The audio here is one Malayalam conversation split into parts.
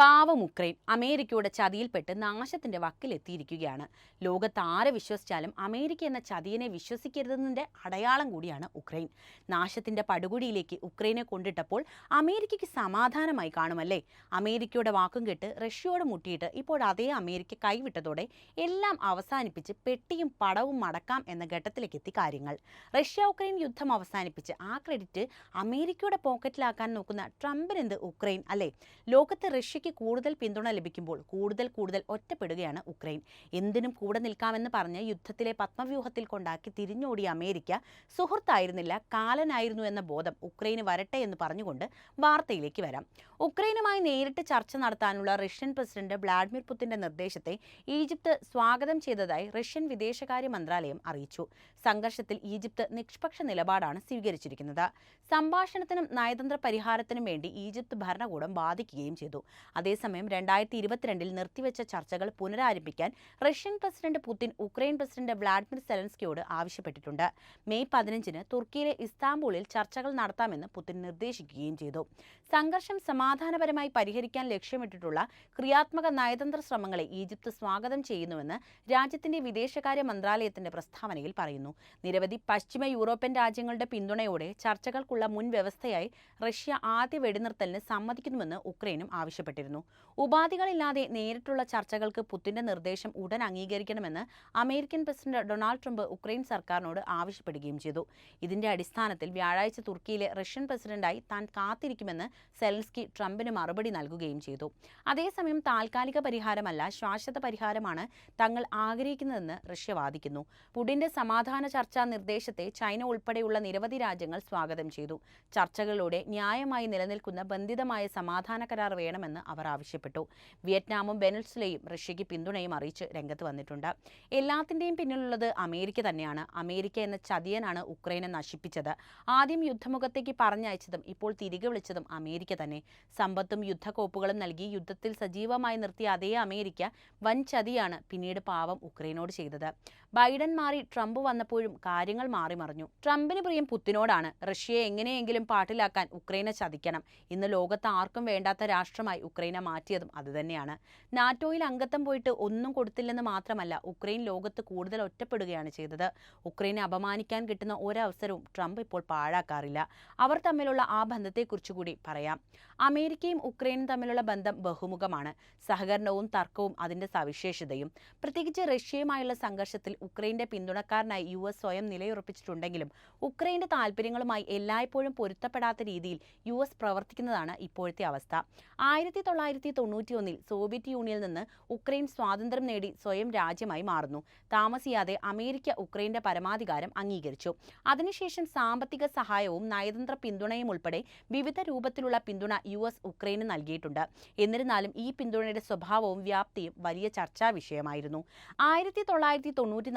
പാവം ഉക്രൈൻ അമേരിക്കയുടെ ചതിയിൽപ്പെട്ട് നാശത്തിന്റെ വക്കിലെത്തിയിരിക്കുകയാണ്. ലോകത്ത് ആരെ വിശ്വസിച്ചാലും അമേരിക്ക എന്ന ചതിയനെ വിശ്വസിക്കരുതെന്നതിന്റെ അടയാളം കൂടിയാണ് ഉക്രൈൻ. നാശത്തിന്റെ പടുകുഴിയിലേക്ക് ഉക്രൈനെ കൊണ്ടിട്ടപ്പോൾ അമേരിക്കയ്ക്ക് സമാധാനമായി കാണുമല്ലേ? അമേരിക്കയുടെ വാക്കും കേട്ട് റഷ്യയോട് മുട്ടിയിട്ട് ഇപ്പോൾ അതേ അമേരിക്ക കൈവിട്ടതോടെ എല്ലാം അവസാനിപ്പിച്ച് പെട്ടിയും പടവും മടക്കാം എന്ന ഘട്ടത്തിലേക്ക് എത്തി കാര്യങ്ങൾ. റഷ്യ ഉക്രൈൻ യുദ്ധം അവസാനിപ്പിച്ച് ആ ക്രെഡിറ്റ് അമേരിക്കയുടെ പോക്കറ്റിലാക്കാൻ നോക്കുന്ന ട്രംപിനെന്ത് ഉക്രൈൻ അല്ലേ? ലോകത്ത് റഷ്യയ്ക്ക് കൂടുതൽ പിന്തുണ ലഭിക്കുമ്പോൾ കൂടുതൽ ഒറ്റപ്പെടുകയാണ് ഉക്രൈൻ. എന്തിനും കൂടെ നിൽക്കാമെന്ന് പറഞ്ഞ് യുദ്ധത്തിലെ പത്മവ്യൂഹത്തിൽ കൊണ്ടാക്കി തിരിഞ്ഞോടിയ അമേരിക്ക സുഹൃത്തായിരുന്നില്ല, കാലനായിരുന്നു എന്ന ബോധം ഉക്രൈന് വരട്ടെ എന്ന് പറഞ്ഞുകൊണ്ട് വാർത്തയിലേക്ക് വരാം. ഉക്രൈനുമായി നേരിട്ട് ചർച്ച നടത്താനുള്ള റഷ്യൻ പ്രസിഡന്റ് വ്ളാഡിമിർ പുടിന്റെ നിർദ്ദേശത്തെ ഈജിപ്ത് സ്വാഗതം ചെയ്തതായി റഷ്യൻ വിദേശകാര്യ മന്ത്രാലയം അറിയിച്ചു. സംഘർഷത്തിൽ ഈജിപ്ത് നിഷ്പക്ഷ നിലപാടാണ് സ്വീകരിച്ചിരിക്കുന്നത്. സംഭാഷണത്തിനും നയതന്ത്ര പരിഹാരത്തിനും വേണ്ടി ഈജിപ്ത് ഭരണകൂടം വാദിക്കുകയും ചെയ്തു. അതേസമയം 2022 നിർത്തിവെച്ച ചർച്ചകൾ പുനരാരംഭിക്കാൻ Russian president Putin Ukraine president Vladimir സെലൻസ്കിയോട് ആവശ്യപ്പെട്ടിട്ടുണ്ട്. മെയ് 15 തുർക്കിയിലെ ഇസ്താംബൂളിൽ ചർച്ചകൾ നടത്താമെന്ന് പുടിൻ നിർദ്ദേശിക്കുകയും ചെയ്തു. സംഘർഷം സമാധാനപരമായി പരിഹരിക്കാൻ ലക്ഷ്യമിട്ടിട്ടുള്ള ക്രിയാത്മക നയതന്ത്ര ശ്രമങ്ങളെ ഈജിപ്ത് സ്വാഗതം ചെയ്യുന്നുവെന്ന് രാജ്യത്തിന്റെ വിദേശകാര്യ മന്ത്രാലയത്തിന്റെ പ്രസ്താവനയിൽ പറയുന്നു. നിരവധി പശ്ചിമ യൂറോപ്യൻ രാജ്യങ്ങളുടെ പിന്തുണയോടെ ചർച്ചകൾക്കുള്ള മുൻ വ്യവസ്ഥയായി റഷ്യ ആദ്യ വെടിനിർത്തലിന് സമ്മതിക്കുന്നുവെന്ന് ഉക്രൈനും ആവശ്യപ്പെട്ടിരുന്നു. ഉപാധികളില്ലാതെ നേരിട്ടുള്ള ചർച്ചകൾക്ക് പുടിന്റെ നിർദ്ദേശം ഉടൻ അംഗീകരിക്കണമെന്ന് American president Donald Trump Ukraine സർക്കാരിനോട് ആവശ്യപ്പെടുകയും ചെയ്തു. ഇതിന്റെ അടിസ്ഥാനത്തിൽ വ്യാഴാഴ്ച തുർക്കിയിലെ റഷ്യൻ പ്രസിഡന്റായി താൻ കാത്തിരിക്കുമെന്ന് സെലൻസ്കി ട്രംപിന് മറുപടി നൽകുകയും ചെയ്തു. അതേസമയം താൽക്കാലിക പരിഹാരമല്ല, ശാശ്വത പരിഹാരമാണ് തങ്ങൾ ആഗ്രഹിക്കുന്നതെന്ന് റഷ്യ വാദിക്കുന്നു. പുടിന്റെ സമാധാന ചർച്ചാ നിർദ്ദേശത്തെ ചൈന ഉൾപ്പെടെയുള്ള നിരവധി രാജ്യങ്ങൾ സ്വാഗതം ചെയ്തു. ചർച്ചകളിലൂടെ ന്യായമായി നിലനിൽക്കുന്ന ബന്ധിതമായ സമാധാന കരാർ വേണമെന്ന് അവർ ആവശ്യപ്പെട്ടു. വിയറ്റ്നാമും വെനസ്വേലയും റഷ്യയ്ക്ക് പിന്തുണയും അറിയിച്ച് രംഗത്ത് വന്നിട്ടുണ്ട്. എല്ലാത്തിന്റെയും പിന്നിലുള്ളത് അമേരിക്ക തന്നെയാണ്. അമേരിക്ക എന്ന ചതിയനാണ് ഉക്രൈനെ നശിപ്പിച്ചത്. ആദ്യം യുദ്ധമുഖത്തേക്ക് പറഞ്ഞയച്ചതും ഇപ്പോൾ തിരികെ വിളിച്ചതും അമേരിക്ക തന്നെ. സമ്പത്തും യുദ്ധക്കോപ്പുകളും നൽകി യുദ്ധത്തിൽ സജീവമായി നിർത്തിയ അതേ അമേരിക്ക വൻ ചതിയാണ് പിന്നീട് പാവം ഉക്രൈനോട് ചെയ്തത്. ബൈഡൻ മാറി ട്രംപ് വന്നപ്പോഴും കാര്യങ്ങൾ മാറിമറിഞ്ഞു. ട്രംപിന് പ്രിയം പുടിനോടാണ്. റഷ്യയെ എങ്ങനെയെങ്കിലും പാട്ടിലാക്കാൻ ഉക്രൈനെ ചതിക്കണം. ഇന്ന് ലോകത്ത് ആർക്കും വേണ്ടാത്ത രാഷ്ട്രമായി ഉക്രൈനെ മാറ്റിയതും അതുതന്നെയാണ്. നാറ്റോയിൽ അംഗത്വം പോയിട്ട് ഒന്നും കൊടുത്തില്ലെന്ന് മാത്രമല്ല, ഉക്രൈൻ ലോകത്ത് കൂടുതൽ ഒറ്റപ്പെടുകയാണ് ചെയ്തത്. ഉക്രൈനെ അപമാനിക്കാൻ കിട്ടുന്ന ഒരവസരവും ട്രംപ് ഇപ്പോൾ പാഴാക്കാറില്ല. അവർ തമ്മിലുള്ള ആ ബന്ധത്തെക്കുറിച്ച് കൂടി പറയാം. അമേരിക്കയും ഉക്രൈനും തമ്മിലുള്ള ബന്ധം ബഹുമുഖമാണ്. സഹകരണവും തർക്കവും അതിന്റെ സവിശേഷതയും. പ്രത്യേകിച്ച് റഷ്യയുമായുള്ള സംഘർഷത്തിൽ ഉക്രൈന്റെ പിന്തുണക്കാരനായി US സ്വയം നിലയുറപ്പിച്ചിട്ടുണ്ടെങ്കിലും ഉക്രൈന്റെ താൽപ്പര്യങ്ങളുമായി എല്ലായ്പ്പോഴും പൊരുത്തപ്പെടാത്ത രീതിയിൽ US പ്രവർത്തിക്കുന്നതാണ് ഇപ്പോഴത്തെ അവസ്ഥ. 1991 സോവിയറ്റ് യൂണിയനിൽ നിന്ന് ഉക്രൈൻ സ്വാതന്ത്ര്യം നേടി സ്വയം രാജ്യമായി മാറുന്നു. താമസിയാതെ അമേരിക്ക ഉക്രൈന്റെ പരമാധികാരം അംഗീകരിച്ചു. അതിനുശേഷം സാമ്പത്തിക സഹായവും നയതന്ത്ര പിന്തുണയും ഉൾപ്പെടെ വിവിധ രൂപത്തിലുള്ള പിന്തുണ US ഉക്രൈന് നൽകിയിട്ടുണ്ട്. എന്നിരുന്നാലും ഈ പിന്തുണയുടെ സ്വഭാവവും വ്യാപ്തിയും വലിയ ചർച്ചാ വിഷയമായിരുന്നു. 1994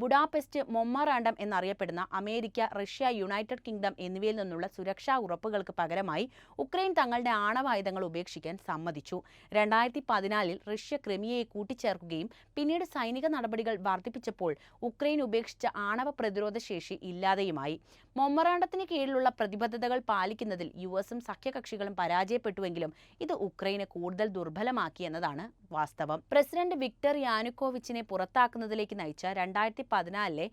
ബുഡാപെസ്റ്റ് മൊമ്മറാണ്ടം എന്നറിയപ്പെടുന്ന അമേരിക്ക, റഷ്യ, യുണൈറ്റഡ് കിങ്ഡം എന്നിവയിൽ നിന്നുള്ള സുരക്ഷാ ഉറപ്പുകൾക്ക് പകരമായി ഉക്രൈൻ തങ്ങളുടെ ആണവായുധങ്ങൾ ഉപേക്ഷിക്കാൻ സമ്മതിച്ചു. 2014 റഷ്യ ക്രിമിയയെ കൂട്ടിച്ചേർക്കുകയും പിന്നീട് സൈനിക നടപടികൾ വർദ്ധിപ്പിച്ചപ്പോൾ ഉക്രൈൻ ഉപേക്ഷിച്ച ആണവ പ്രതിരോധ ശേഷി ഇല്ലാതെയുമായി. മൊമ്മറാണ്ടത്തിന് കീഴിലുള്ള പ്രതിബദ്ധതകൾ പാലിക്കുന്നതിൽ USഉം സഖ്യകക്ഷികളും പരാജയപ്പെട്ടുവെങ്കിലും ഇത് ഉക്രൈനെ കൂടുതൽ ദുർബലമാക്കി എന്നതാണ് വാസ്തവം. പ്രസിഡന്റ് വിക്ടർ യാനുക്കോവിച്ചിനെ പുറത്താക്കുന്നതിലേക്ക് നയിച്ച 2014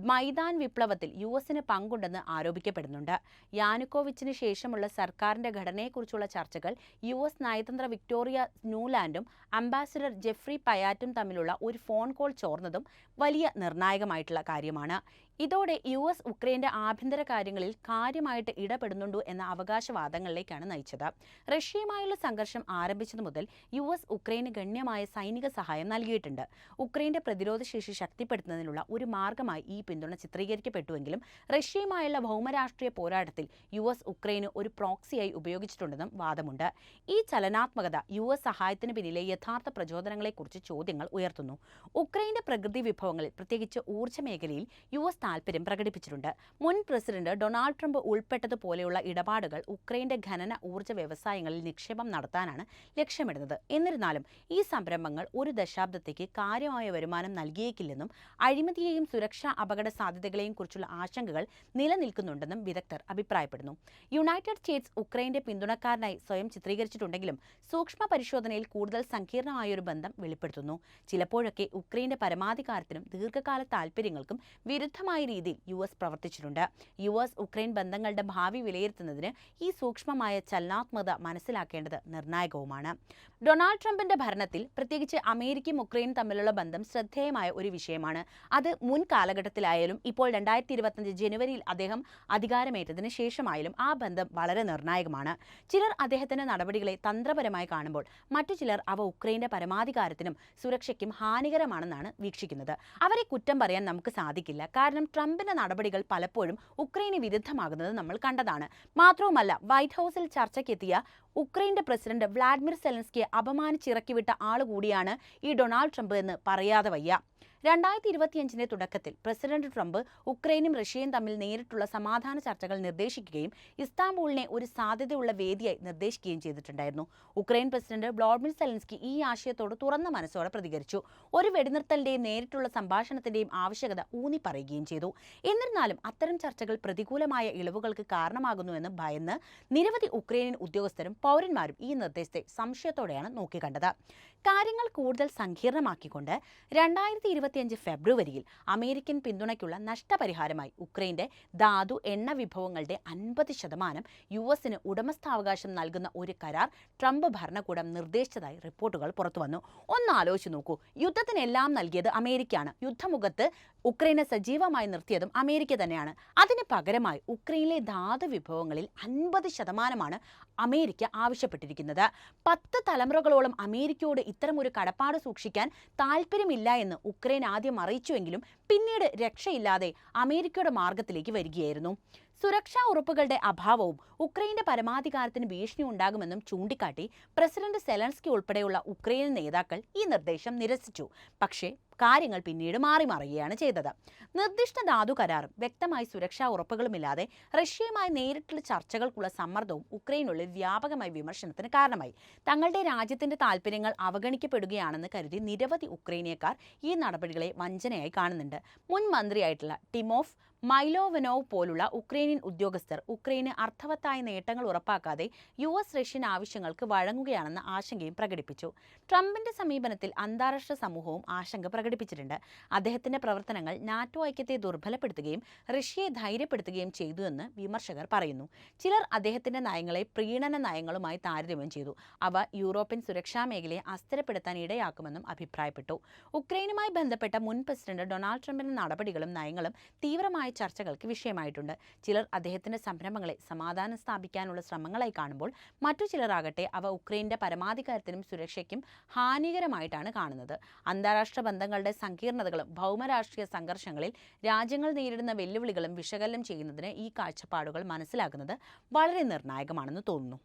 മൈദാൻ വിപ്ലവത്തിൽ USന് പങ്കുണ്ടെന്ന് ആരോപിക്കപ്പെടുന്നുണ്ട്. യാനുക്കോവിച്ചിന് ശേഷമുള്ള സർക്കാരിന്റെ ഘടനയെക്കുറിച്ചുള്ള ചർച്ചകൾ US നയതന്ത്ര വിക്ടോറിയ ന്യൂലാൻഡും അംബാസിഡർ ജെഫ്രി പയാറ്റും തമ്മിലുള്ള ഒരു ഫോൺ കോൾ ചോർന്നതും വലിയ നിർണായകമായിട്ടുള്ള കാര്യമാണ്. ഇതോടെ US ഉക്രൈന്റെ ആഭ്യന്തര കാര്യങ്ങളിൽ കാര്യമായിട്ട് ഇടപെടുന്നുണ്ടോ എന്ന അവകാശവാദങ്ങളിലേക്കാണ് നയിച്ചത്. റഷ്യയുമായുള്ള സംഘർഷം ആരംഭിച്ചതു മുതൽ US ഉക്രൈന് ഗണ്യമായ സൈനിക സഹായം നൽകിയിട്ടുണ്ട്. ഉക്രൈന്റെ പ്രതിരോധ ശേഷി ശക്തിപ്പെടുത്തുന്നതിനുള്ള ഒരു മാർഗമായി ഈ പിന്തുണ ചിത്രീകരിക്കപ്പെട്ടുവെങ്കിലും റഷ്യയുമായുള്ള ഭൗമരാഷ്ട്രീയ പോരാട്ടത്തിൽ US ഉക്രൈന് ഒരു പ്രോക്സിയായി ഉപയോഗിച്ചിട്ടുണ്ടെന്നും വാദമുണ്ട്. ഈ ചലനാത്മകത US സഹായത്തിന് പിന്നിലെ യഥാർത്ഥ പ്രചോദനങ്ങളെക്കുറിച്ച് ചോദ്യങ്ങൾ ഉയർത്തുന്നു. ഉക്രൈന്റെ പ്രകൃതി വിഭവങ്ങളിൽ, പ്രത്യേകിച്ച് ഊർജ്ജ മേഖലയിൽ US താൽപര്യം പ്രകടിപ്പിച്ചിട്ടുണ്ട്. മുൻ പ്രസിഡന്റ് ഡൊണാൾഡ് ട്രംപ് ഉൾപ്പെട്ടതുപോലെയുള്ള ഇടപാടുകൾ ഉക്രൈന്റെ ഖനന ഊർജ്ജ വ്യവസായങ്ങളിൽ നിക്ഷേപം നടത്താനാണ് ലക്ഷ്യമിടുന്നത്. എന്നിരുന്നാലും ഈ സംരംഭങ്ങൾ ഒരു ദശാബ്ദത്തേക്ക് കാര്യമായ വരുമാനം നൽകിയേക്കില്ലെന്നും അഴിമതിയെയും സുരക്ഷാ അപകട സാധ്യതകളെയും കുറിച്ചുള്ള ആശങ്കകൾ നിലനിൽക്കുന്നുണ്ടെന്നും വിദഗ്ധർ അഭിപ്രായപ്പെടുന്നു. യുണൈറ്റഡ് സ്റ്റേറ്റ്സ് ഉക്രൈന്റെ പിന്തുണക്കാരനായി സ്വയം ചിത്രീകരിച്ചിട്ടുണ്ടെങ്കിലും സൂക്ഷ്മ പരിശോധനയിൽ കൂടുതൽ സങ്കീർണമായൊരു ബന്ധം വെളിപ്പെടുത്തുന്നു. ചിലപ്പോഴൊക്കെ ഉക്രൈന്റെ പരമാധികാരത്തിനും ദീർഘകാല താൽപര്യങ്ങൾക്കും വിരുദ്ധമായ രീതിയിൽ US പ്രവർത്തിച്ചിട്ടുണ്ട്. US ഉക്രൈൻ ബന്ധങ്ങളുടെ ഭാവി വിലയിരുത്തുന്നതിന് ഈ സൂക്ഷ്മമായ ചലനാത്മകത മനസ്സിലാക്കേണ്ടത് നിർണായകവുമാണ്. ഡൊണാൾഡ് ട്രംപിന്റെ ഭരണത്തിൽ പ്രത്യേകിച്ച് അമേരിക്കയും ഉക്രൈനും തമ്മിലുള്ള ബന്ധം ശ്രദ്ധേയമായ ഒരു വിഷയമാണ്. അത് മുൻ കാലഘട്ടത്തിലായാലും ഇപ്പോൾ 2025 ജനുവരിയിൽ അദ്ദേഹം അധികാരമേറ്റതിന് ശേഷമായാലും ആ ബന്ധം വളരെ നിർണായകമാണ്. ചിലർ അദ്ദേഹത്തിന്റെ നടപടികളെ തന്ത്രപരമായി കാണുമ്പോൾ മറ്റു ചിലർ അവ ഉക്രൈന്റെ പരമാധികാരത്തിനും സുരക്ഷയ്ക്കും ഹാനികരമാണെന്നാണ് വീക്ഷിക്കുന്നത്. അവരെ കുറ്റം പറയാൻ നമുക്ക് സാധിക്കില്ല. കാരണം ട്രംപിന്റെ നടപടികൾ പലപ്പോഴും ഉക്രൈന് വിരുദ്ധമാകുന്നത് നമ്മൾ കണ്ടതാണ്. മാത്രവുമല്ല, വൈറ്റ് ഹൗസിൽ ചർച്ചയ്ക്കെത്തിയ ഉക്രൈന്റെ പ്രസിഡന്റ് വ്ളാഡിമിർ സെലൻസ്കിയെ അപമാനിച്ചിറക്കിവിട്ട ആളുകൂടിയാണ് ഈ ഡൊണാൾഡ് ട്രംപ് എന്ന് പറയാതെ വയ്യ. 2025 തുടക്കത്തിൽ പ്രസിഡന്റ് ട്രംപ് ഉക്രൈനും റഷ്യയും തമ്മിൽ നേരിട്ടുള്ള സമാധാന ചർച്ചകൾ നിർദ്ദേശിക്കുകയും ഇസ്താംബൂളിനെ ഒരു സാധ്യതയുള്ള വേദിയായി നിർദ്ദേശിക്കുകയും ചെയ്തിട്ടുണ്ടായിരുന്നു. ഉക്രൈൻ പ്രസിഡന്റ് വ്ളാഡിമിർ സെലൻസ്കി ഈ ആശയത്തോട് തുറന്ന മനസ്സോടെ പ്രതികരിച്ചു. ഒരു വെടിനിർത്തലിന്റെയും നേരിട്ടുള്ള സംഭാഷണത്തിന്റെയും ആവശ്യകത ഊന്നി പറയുകയും ചെയ്തു. എന്നിരുന്നാലും അത്തരം ചർച്ചകൾ പ്രതികൂലമായ ഇളവുകൾക്ക് കാരണമാകുന്നുവെന്ന് ഭയന്ന് നിരവധി ഉക്രൈനിയൻ ഉദ്യോഗസ്ഥരും പൗരന്മാരും ഈ നിർദ്ദേശത്തെ സംശയത്തോടെയാണ് നോക്കിക്കണ്ടത്. കാര്യങ്ങൾ കൂടുതൽ സങ്കീർണമാക്കിക്കൊണ്ട് 2025 ഫെബ്രുവരിയിൽ അമേരിക്കൻ പിന്തുണയ്ക്കുള്ള നഷ്ടപരിഹാരമായി ഉക്രൈന്റെ ധാതു എണ്ണ വിഭവങ്ങളുടെ 50% US ഉടമസ്ഥാവകാശം നൽകുന്ന ഒരു കരാർ ട്രംപ് ഭരണകൂടം നിർദ്ദേശിച്ചതായി റിപ്പോർട്ടുകൾ പുറത്തുവന്നു. ഒന്ന് ആലോചിച്ച് നോക്കൂ, യുദ്ധത്തിനെല്ലാം നൽകിയത് അമേരിക്കയാണ്. യുദ്ധമുഖത്ത് ഉക്രൈനെ സജീവമായി നിർത്തിയതും അമേരിക്ക തന്നെയാണ്. അതിന് പകരമായി ഉക്രൈനിലെ ധാതു വിഭവങ്ങളിൽ 50% അമേരിക്ക ആവശ്യപ്പെട്ടിരിക്കുന്നത്. 10 തലമുറകളോളം അമേരിക്കയോട് ഇത്തരമൊരു കടപ്പാട് സൂക്ഷിക്കാൻ താൽപ്പര്യമില്ല എന്ന് ഉക്രൈൻ ആദ്യം അറിയിച്ചുവെങ്കിലും പിന്നീട് രക്ഷയില്ലാതെ അമേരിക്കയുടെ മാർഗത്തിലേക്ക് വരികയായിരുന്നു. സുരക്ഷാ ഉറപ്പുകളുടെ അഭാവവും ഉക്രൈന്റെ പരമാധികാരത്തിന് ഭീഷണി ഉണ്ടാകുമെന്നും ചൂണ്ടിക്കാട്ടി പ്രസിഡന്റ് സെലൻസ്കി ഉൾപ്പെടെയുള്ള ഉക്രൈൻ നേതാക്കൾ ഈ നിർദ്ദേശം നിരസിച്ചു. പക്ഷേ കാര്യങ്ങൾ പിന്നീട് മാറിമറിയുകയാണ് ചെയ്തത്. നിർദ്ദിഷ്ട ധാതു കരാറും വ്യക്തമായി സുരക്ഷാ ഉറപ്പുകളുമില്ലാതെ റഷ്യയുമായി നേരിട്ടുള്ള ചർച്ചകൾക്കുള്ള സമ്മർദ്ദവും ഉക്രൈനുള്ളിൽ വ്യാപകമായ വിമർശനത്തിന് കാരണമായി. തങ്ങളുടെ രാജ്യത്തിന്റെ താൽപ്പര്യങ്ങൾ അവഗണിക്കപ്പെടുകയാണെന്ന് കരുതി നിരവധി ഉക്രൈനിയക്കാർ ഈ നടപടികളെ വഞ്ചനയായി കാണുന്നുണ്ട്. മുൻ മന്ത്രിയായിട്ടുള്ള ടിമോഫ് മൈലോവനോവ് പോലുള്ള ഉക്രൈനിയൻ ഉദ്യോഗസ്ഥർ ഉക്രൈന് അർത്ഥവത്തായ നേട്ടങ്ങൾ ഉറപ്പാക്കാതെ US റഷ്യൻ ആവശ്യങ്ങൾക്ക് വഴങ്ങുകയാണെന്ന ആശങ്കയും പ്രകടിപ്പിച്ചു. ട്രംപിന്റെ സമീപനത്തിൽ അന്താരാഷ്ട്ര സമൂഹവും ആശങ്ക പ്രകടിപ്പിച്ചിട്ടുണ്ട്. അദ്ദേഹത്തിന്റെ പ്രവർത്തനങ്ങൾ നാറ്റോ ഐക്യത്തെ ദുർബലപ്പെടുത്തുകയും റഷ്യയെ ധൈര്യപ്പെടുത്തുകയും ചെയ്തുവെന്ന് വിമർശകർ പറയുന്നു. ചിലർ അദ്ദേഹത്തിന്റെ നയങ്ങളെ പ്രീണന നയങ്ങളുമായി താരതമ്യം ചെയ്തു. അവ യൂറോപ്യൻ സുരക്ഷാ മേഖലയെ അസ്ഥിരപ്പെടുത്താൻ ഇടയാക്കുമെന്നും അഭിപ്രായപ്പെട്ടു. ഉക്രൈനുമായി ബന്ധപ്പെട്ട മുൻ പ്രസിഡന്റ് ഡൊണാൾഡ് ട്രംപിന്റെ നടപടികളും നയങ്ങളും തീവ്രമായ ചർച്ചകൾക്ക് വിഷയമായിട്ടുണ്ട്. ചിലർ അദ്ദേഹത്തിന്റെ സംരംഭങ്ങളെ സമാധാനം സ്ഥാപിക്കാനുള്ള ശ്രമങ്ങളായി കാണുമ്പോൾ മറ്റു ചിലരാകട്ടെ അവ ഉക്രൈന്റെ പരമാധികാരത്തിനും സുരക്ഷയ്ക്കും ഹാനികരമായിട്ടാണ് കാണുന്നത്. അന്താരാഷ്ട്ര ബന്ധങ്ങളുടെ സങ്കീർണതകളും ഭൗമരാഷ്ട്രീയ സംഘർഷങ്ങളിൽ രാജ്യങ്ങൾ നേരിടുന്ന വെല്ലുവിളികളും വിശകലനം ചെയ്യുന്നതിന് ഈ കാഴ്ചപ്പാടുകൾ മനസ്സിലാക്കുന്നത് വളരെ നിർണായകമാണെന്ന് തോന്നുന്നു.